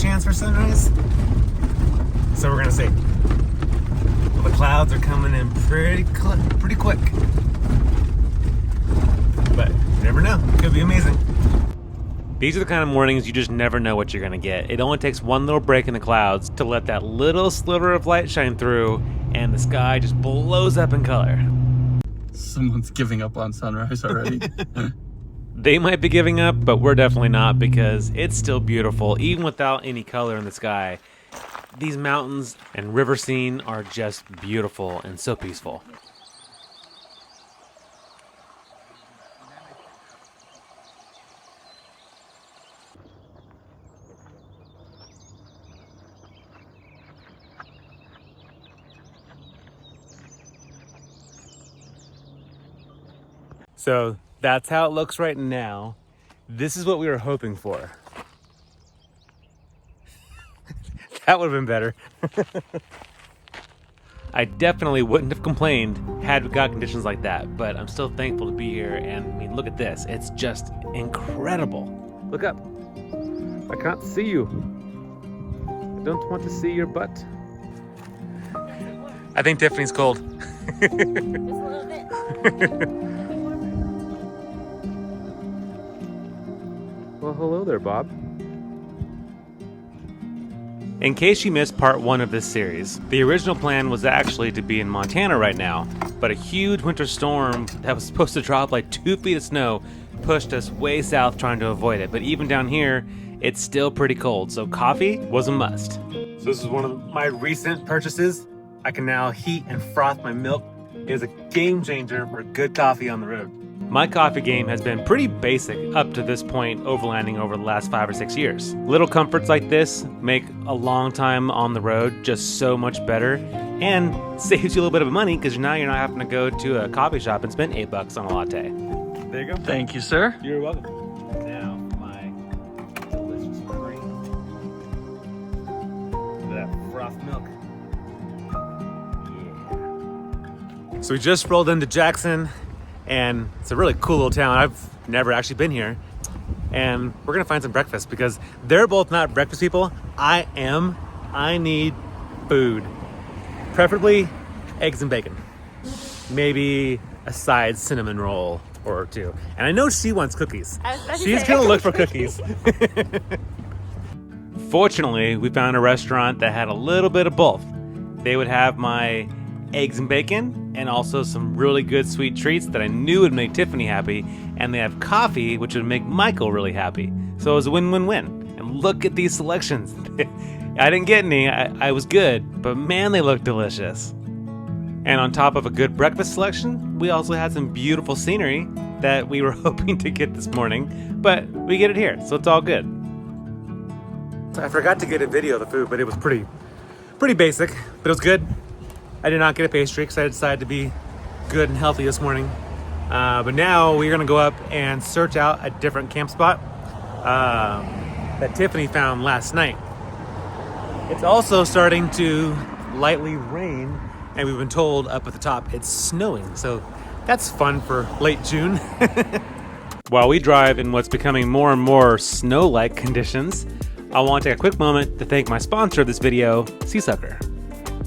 chance for sunrise. So we're gonna see. Well, the clouds are coming in pretty quick. But you never know, could be amazing. These are the kind of mornings you just never know what you're gonna get. It only takes one little break in the clouds to let that little sliver of light shine through, and the sky just blows up in color. Someone's giving up on sunrise already. They might be giving up, but we're definitely not, because it's still beautiful, even without any color in the sky. These mountains and river scene are just beautiful and so peaceful. So that's how it looks right now. This is what we were hoping for. That would have been better. I definitely wouldn't have complained had we got conditions like that, but I'm still thankful to be here. And I mean, look at this. It's just incredible. Look up. I can't see you. I don't want to see your butt. I think Tiffany's cold. Just a little bit. Well, hello there, Bob. In case you missed part 1 of this series, the original plan was actually to be in Montana right now, but a huge winter storm that was supposed to drop like 2 feet of snow pushed us way south trying to avoid it. But even down here, it's still pretty cold, so coffee was a must. So this is one of my recent purchases. I can now heat and froth my milk. It is a game changer for good coffee on the road. My coffee game has been pretty basic up to this point, overlanding over the last 5 or 6 years. Little comforts like this make a long time on the road just so much better, and saves you a little bit of money because now you're not having to go to a coffee shop and spend $8 on a latte. There you go. Thank you, sir. You're welcome. Now, my delicious cream. Look at that froth milk. Yeah. So we just rolled into Jackson. And it's a really cool little town. I've never actually been here. And we're gonna find some breakfast because they're both not breakfast people. I am. I need food. Preferably eggs and bacon. Maybe a side cinnamon roll or 2. And I know she wants cookies. She's gonna look for cookies. Fortunately, we found a restaurant that had a little bit of both. They would have my eggs and bacon, and also some really good sweet treats that I knew would make Tiffany happy, and they have coffee, which would make Michael really happy. So it was a win-win-win. And look at these selections. I didn't get any, I was good, but man, they look delicious. And on top of a good breakfast selection, we also had some beautiful scenery that we were hoping to get this morning, but we get it here, so it's all good. I forgot to get a video of the food, but it was pretty basic, but it was good. I did not get a pastry because I decided to be good and healthy this morning. But now we're gonna go up and search out a different camp spot that Tiffany found last night. It's also starting to lightly rain, and we've been told up at the top it's snowing. So that's fun for late June. While we drive in what's becoming more and more snow-like conditions, I want to take a quick moment to thank my sponsor of this video, Seasucker.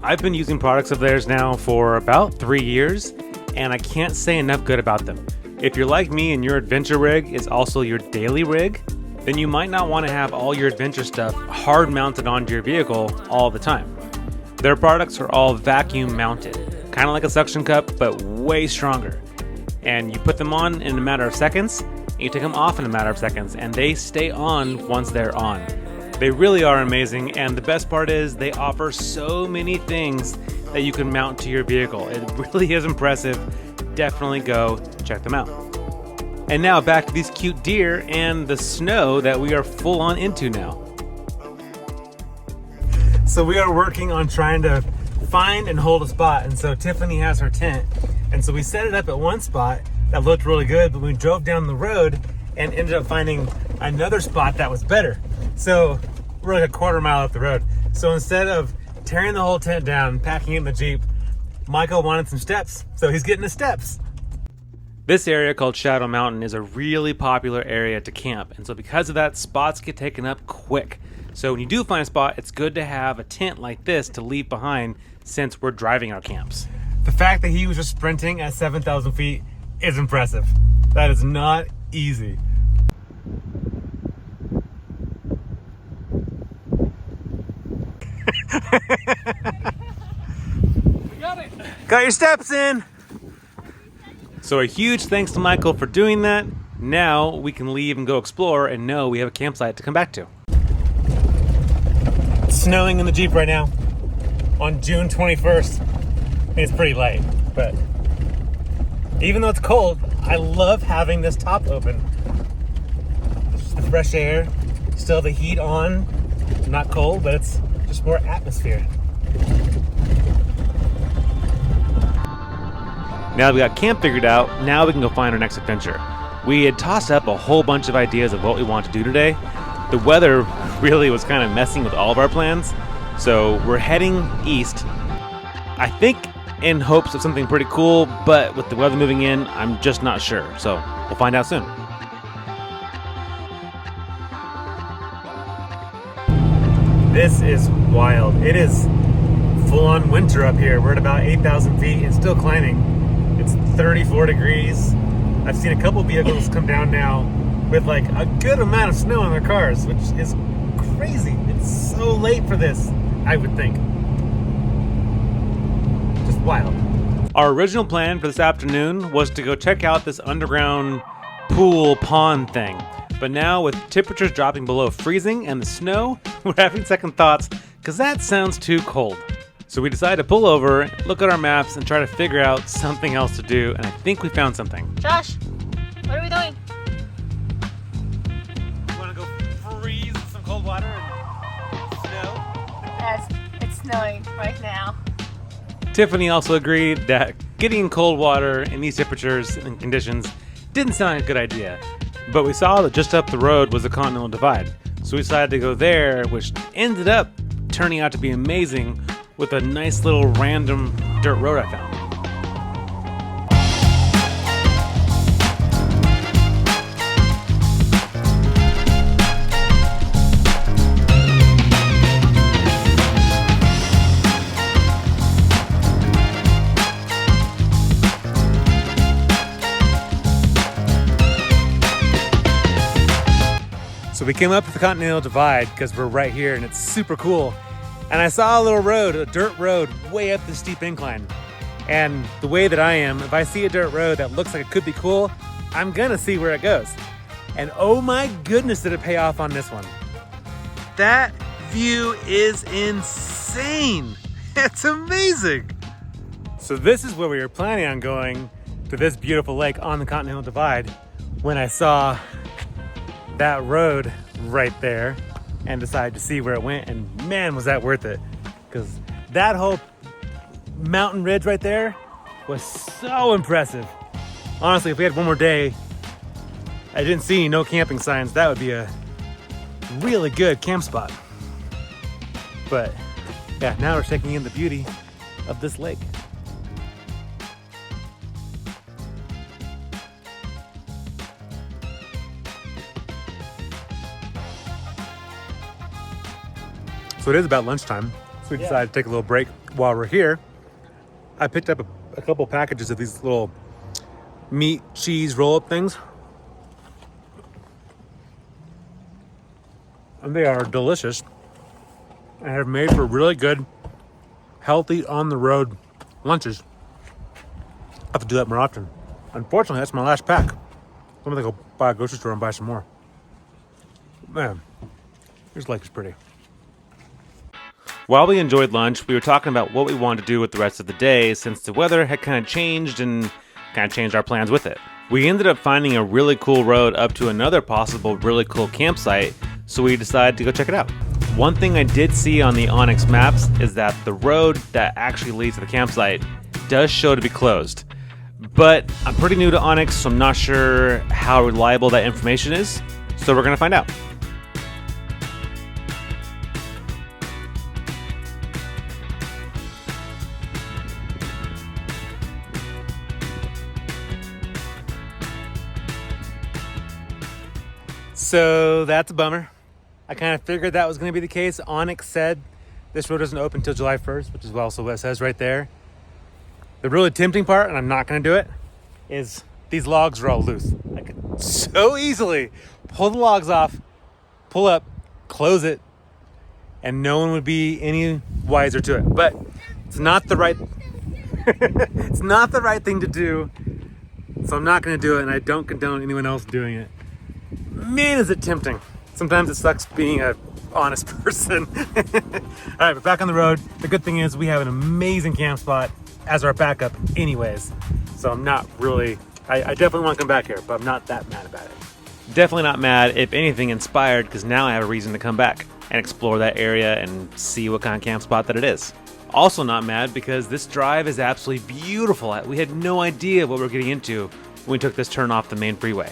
I've been using products of theirs now for about 3 years, and I can't say enough good about them. If you're like me and your adventure rig is also your daily rig, then you might not want to have all your adventure stuff hard mounted onto your vehicle all the time. Their products are all vacuum mounted, kind of like a suction cup, but way stronger. And you put them on in a matter of seconds, and you take them off in a matter of seconds, and they stay on once they're on. They really are amazing, and the best part is they offer so many things that you can mount to your vehicle. It really is impressive. Definitely go check them out. And now back to these cute deer and the snow that we are full on into now. So we are working on trying to find and hold a spot, and so Tiffany has her tent, and so we set it up at one spot that looked really good, but we drove down the road and ended up finding another spot that was better. So we're like a quarter mile up the road. So instead of tearing the whole tent down, packing it in the Jeep, Michael wanted some steps, so he's getting the steps. This area called Shadow Mountain is a really popular area to camp, and so because of that, spots get taken up quick. So when you do find a spot, it's good to have a tent like this to leave behind since we're driving our camps. The fact that he was just sprinting at 7,000 feet is impressive. That is not easy. Got your steps in. So a huge thanks to Michael for doing that. Now we can leave and go explore and know we have a campsite to come back to. It's snowing in the Jeep right now on June 21st. It's pretty light, but even though it's cold, I love having this top open. Just the fresh air, still the heat on. Not cold, but it's just more atmosphere. Now that we got camp figured out, now we can go find our next adventure. We had tossed up a whole bunch of ideas of what we want to do today. The weather really was kind of messing with all of our plans, so we're heading east. I think in hopes of something pretty cool, but with the weather moving in, I'm just not sure. So we'll find out soon. This is wild. It is full-on winter up here. We're at about 8,000 feet and still climbing. It's 34 degrees. I've seen a couple vehicles come down now with like a good amount of snow on their cars, which is crazy. It's so late for this, I would think. Just wild. Our original plan for this afternoon was to go check out this underground pool pond thing. But now with temperatures dropping below freezing and the snow, we're having second thoughts because that sounds too cold. So we decided to pull over, look at our maps, and try to figure out something else to do, and I think we found something. Josh, what are we doing? You want to go freeze in some cold water and snow? Yes, it's snowing right now. Tiffany also agreed that getting in cold water in these temperatures and conditions didn't sound like a good idea. But we saw that just up the road was the Continental Divide, so we decided to go there, which ended up turning out to be amazing with a nice little random dirt road I found. So we came up to the Continental Divide because we're right here and it's super cool. And I saw a little road, a dirt road, way up the steep incline. And the way that I am, if I see a dirt road that looks like it could be cool, I'm gonna see where it goes. And oh my goodness, did it pay off on this one. That view is insane. It's amazing. So this is where we were planning on going, to this beautiful lake on the Continental Divide, when I saw that road right there and decided to see where it went, and man, was that worth it, because that whole mountain ridge right there was so impressive. Honestly, if we had one more day, I didn't see no camping signs, that would be a really good camp spot. But yeah, now we're taking in the beauty of this lake. So it is about lunchtime, so we decided to take a little break while we're here. I picked up a couple packages of these little meat, cheese roll-up things. And they are delicious and have made for really good, healthy, on-the-road lunches. I have to do that more often. Unfortunately, that's my last pack. I'm gonna go buy a grocery store and buy some more. Man, this lake is pretty. While we enjoyed lunch, we were talking about what we wanted to do with the rest of the day since the weather had kind of changed and kind of changed our plans with it. We ended up finding a really cool road up to another possible really cool campsite, so we decided to go check it out. One thing I did see on the Onyx maps is that the road that actually leads to the campsite does show to be closed. But I'm pretty new to Onyx, so I'm not sure how reliable that information is, so we're going to find out. So that's a bummer. I kind of figured that was going to be the case. Onyx said this road doesn't open until July 1st, which is also what it says right there. The really tempting part, and I'm not going to do it, is these logs are all loose. I could so easily pull the logs off, pull up, close it, and no one would be any wiser to it. But it's not the right it's not the right thing to do. So I'm not going to do it, and I don't condone anyone else doing it. Man, is it tempting. Sometimes it sucks being an honest person. All right, but back on the road. The good thing is we have an amazing camp spot as our backup anyways. So I'm not really, I definitely want to come back here, but I'm not that mad about it. Definitely not mad, if anything inspired, because now I have a reason to come back and explore that area and see what kind of camp spot that it is. Also not mad because this drive is absolutely beautiful. We had no idea what we were getting into when we took this turn off the main freeway.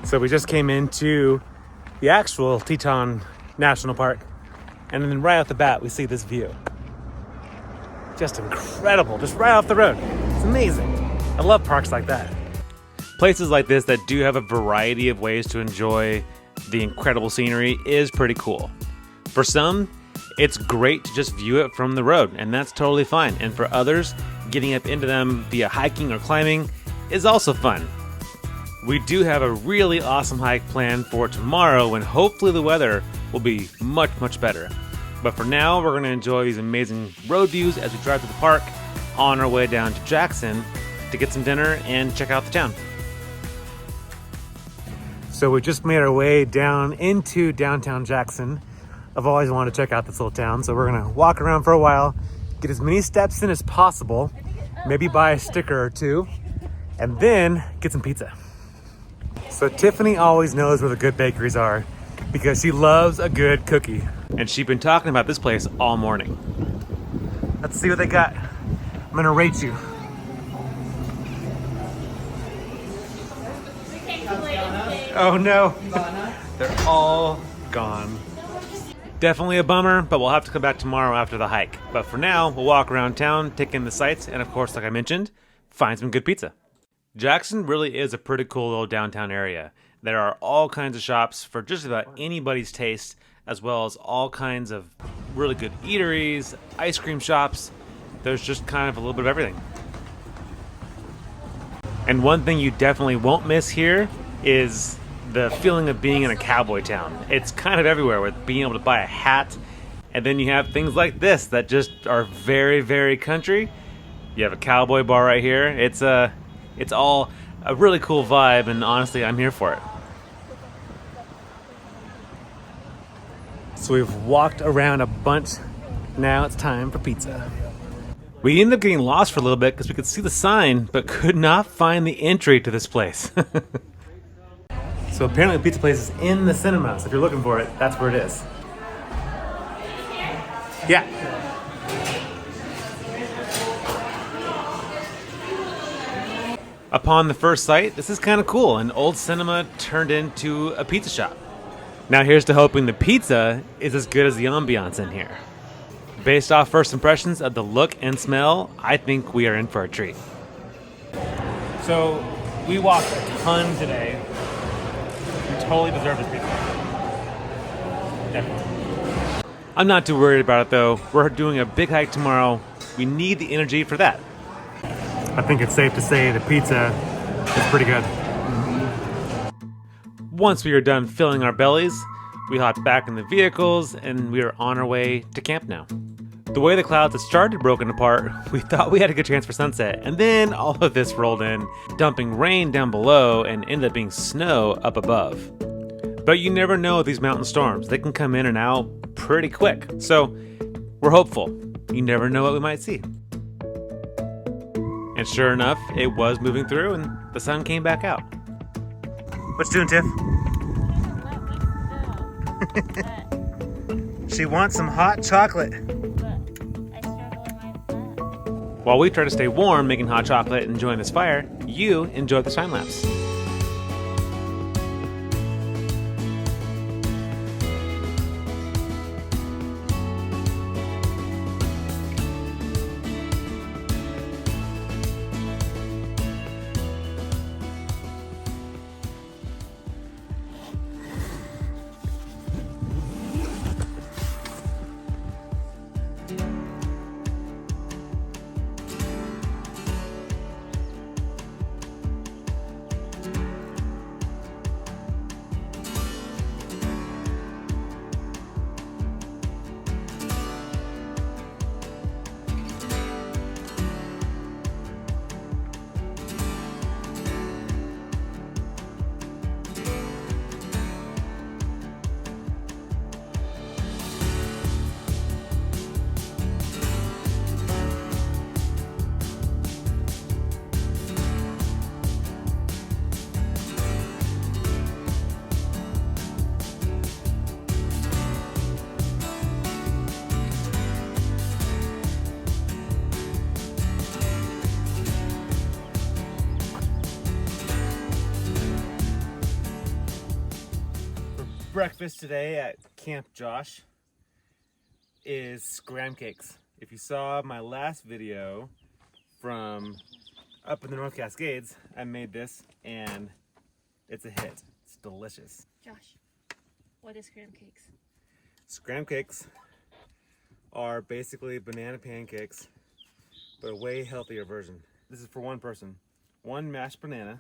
So we just came into the actual Teton National Park, and then right off the bat we see this view. Just incredible, just right off the road. It's amazing. I love parks like that. Places like this that do have a variety of ways to enjoy the incredible scenery is pretty cool. For some, it's great to just view it from the road, and that's totally fine. And for others, getting up into them via hiking or climbing is also fun. We do have a really awesome hike planned for tomorrow when hopefully the weather will be much, much better. But for now, we're going to enjoy these amazing road views as we drive to the park on our way down to Jackson to get some dinner and check out the town. So we just made our way down into downtown Jackson. I've always wanted to check out this little town, so we're going to walk around for a while, get as many steps in as possible, maybe buy a sticker or two, and then get some pizza. So Tiffany always knows where the good bakeries are because she loves a good cookie. And she's been talking about this place all morning. Let's see what they got. I'm gonna rate you. Oh no, they're all gone. Definitely a bummer, but we'll have to come back tomorrow after the hike. But for now, we'll walk around town, take in the sights, and of course, like I mentioned, find some good pizza. Jackson really is a pretty cool little downtown area. There are all kinds of shops for just about anybody's taste, as well as all kinds of really good eateries, ice cream shops. There's just kind of a little bit of everything. And one thing you definitely won't miss here is the feeling of being in a cowboy town. It's kind of everywhere with being able to buy a hat, and then you have things like this that just are very, very country. You have a cowboy bar right here. It's all a really cool vibe, and honestly, I'm here for it. So we've walked around a bunch. Now it's time for pizza. We ended up getting lost for a little bit because we could see the sign, but could not find the entry to this place. So apparently the pizza place is in the cinema, so if you're looking for it, that's where it is. Yeah. Upon the first sight, this is kind of cool. An old cinema turned into a pizza shop. Now here's to hoping the pizza is as good as the ambiance in here. Based off first impressions of the look and smell, I think we are in for a treat. So we walked a ton today. We totally deserve this pizza. Definitely. I'm not too worried about it though. We're doing a big hike tomorrow. We need the energy for that. I think it's safe to say the pizza is pretty good. Once we were done filling our bellies, we hopped back in the vehicles and we are on our way to camp now. The way the clouds had started broken apart, we thought we had a good chance for sunset, and then all of this rolled in, dumping rain down below and ended up being snow up above. But you never know with these mountain storms. They can come in and out pretty quick. So we're hopeful. You never know what we might see. And sure enough, it was moving through and the sun came back out. What's doing, Tiff? She wants some hot chocolate. While we try to stay warm making hot chocolate and enjoying this fire, you enjoy this time lapse. Breakfast today at Camp Josh is scram cakes. If you saw my last video from up in the North Cascades, I made this and it's a hit. It's delicious. Josh, what is scram cakes? Scram cakes are basically banana pancakes, but a way healthier version. This is for one person. 1 mashed banana,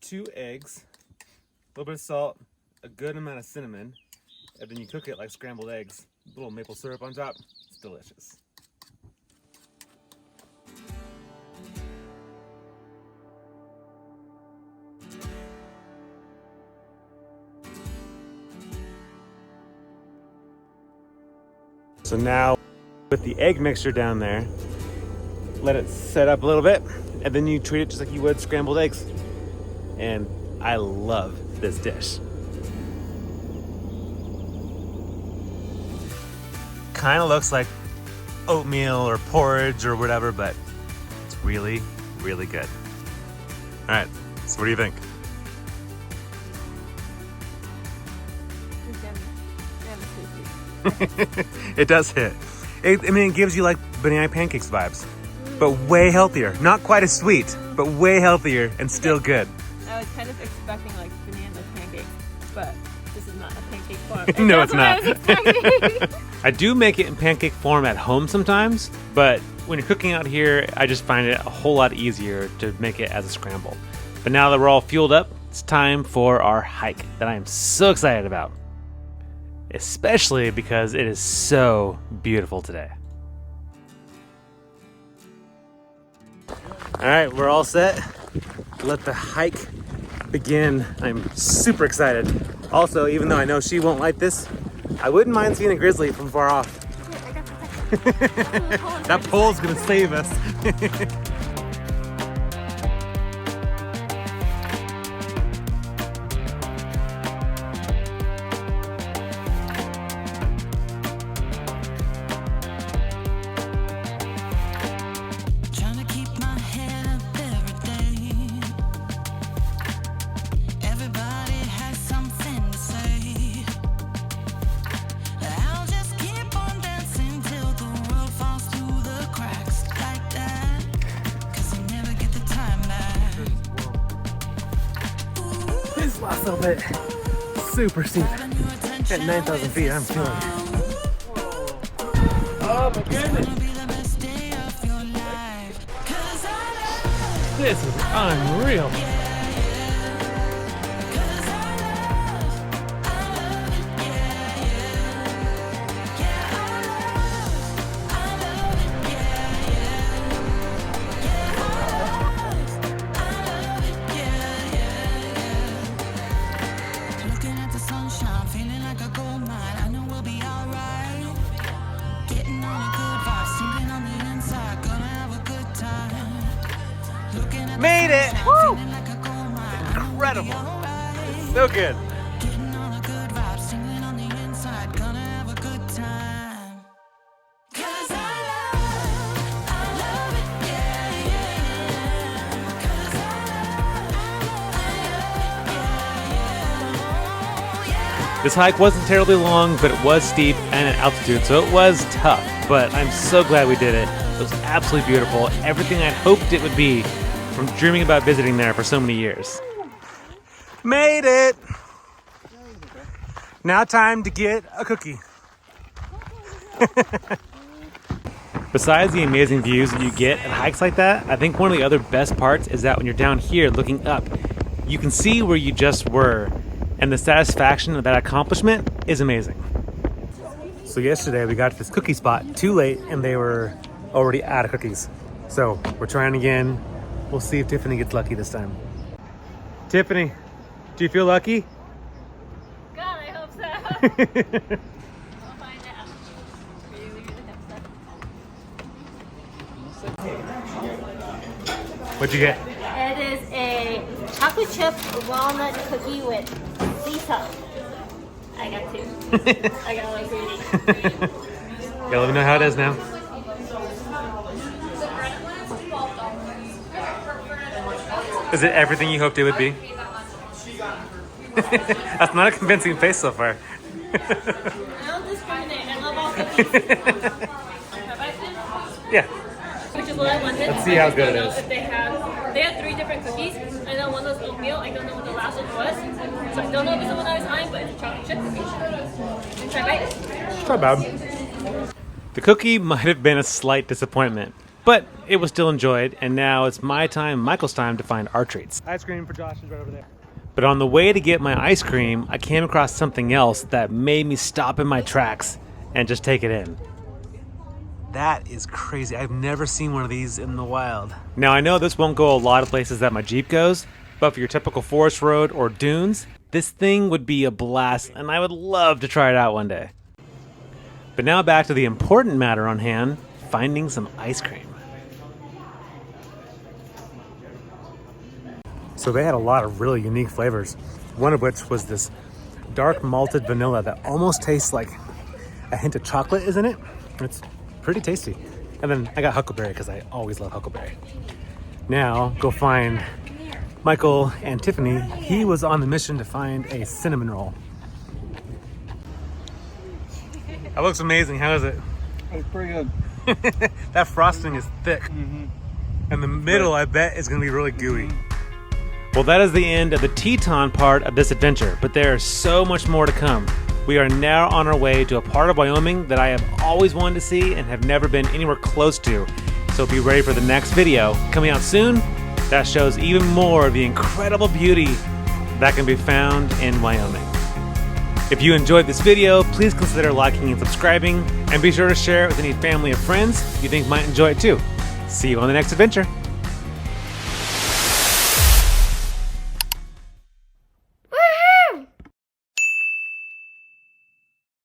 2 eggs, a little bit of salt, a good amount of cinnamon, and then you cook it like scrambled eggs. A little maple syrup on top. It's delicious. So now with the egg mixture down there, let it set up a little bit, and then you treat it just like you would scrambled eggs. And I love this dish. Kind of looks like oatmeal or porridge or whatever, but it's really, really good. All right, so what do you think? It does hit. It gives you like banana pancakes vibes, but way healthier. Not quite as sweet, but way healthier and still good. I was kind of expecting like banana pancakes, but this is not a pancake form. No, it's not. I was expecting. I do make it in pancake form at home sometimes, but when you're cooking out here, I just find it a whole lot easier to make it as a scramble. But now that we're all fueled up, it's time for our hike that I am so excited about. Especially because it is so beautiful today. All right, we're all set. Let the hike begin. I'm super excited. Also, even though I know she won't like this, I wouldn't mind seeing a grizzly from far off. That pole's gonna save us. This last little bit, super steep. At 9,000 feet, I'm feeling it. Oh my goodness! This is unreal. incredible. It's so good. This hike wasn't terribly long, but it was steep and at altitude, so it was tough. But I'm so glad we did it. It was absolutely beautiful. Everything I hoped it would be from dreaming about visiting there for so many years. Made it! Now time to get a cookie. Besides the amazing views that you get at hikes like that, I think one of the other best parts is that when you're down here looking up, you can see where you just were. And the satisfaction of that accomplishment is amazing. So yesterday we got to this cookie spot too late and they were already out of cookies. So we're trying again. We'll see if Tiffany gets lucky this time. Tiffany, do you feel lucky? God, I hope so. We'll find out. Really, really hope so. What'd you get? It is a chocolate chip walnut cookie with sea salt. I got two. I got one greedy. Yeah, let me know how it is now. Is it everything you hoped it would be? That's not a convincing face so far. I don't discriminate. I love all cookies. Yeah. Which is what I wanted. Let's see how good it is. If they have 3 different cookies. I know one was oatmeal. I don't know what the last one was. So I don't know if it's the one I was eyeing, but it's a chocolate chip cookie. Try bite. It's not bad. The cookie might have been a slight disappointment, but it was still enjoyed, and now it's my time, Michael's time, to find our treats. Ice cream for Josh is right over there. But on the way to get my ice cream, I came across something else that made me stop in my tracks and just take it in. That is crazy. I've never seen one of these in the wild. Now, I know this won't go a lot of places that my Jeep goes, but for your typical forest road or dunes, this thing would be a blast, and I would love to try it out one day. But now back to the important matter on hand, finding some ice cream. So they had a lot of really unique flavors, one of which was this dark malted vanilla that almost tastes like a hint of chocolate, isn't it? It's pretty tasty. And then I got huckleberry because I always love huckleberry. Now go find Michael and Tiffany. He was on the mission to find a cinnamon roll. That looks amazing. How is it? It's pretty good. That frosting is thick. And the middle, I bet, is going to be really gooey. Well, that is the end of the Teton part of this adventure, but there is so much more to come. We are now on our way to a part of Wyoming that I have always wanted to see and have never been anywhere close to. So be ready for the next video coming out soon that shows even more of the incredible beauty that can be found in Wyoming. If you enjoyed this video, please consider liking and subscribing, and be sure to share it with any family or friends you think might enjoy it too. See you on the next adventure.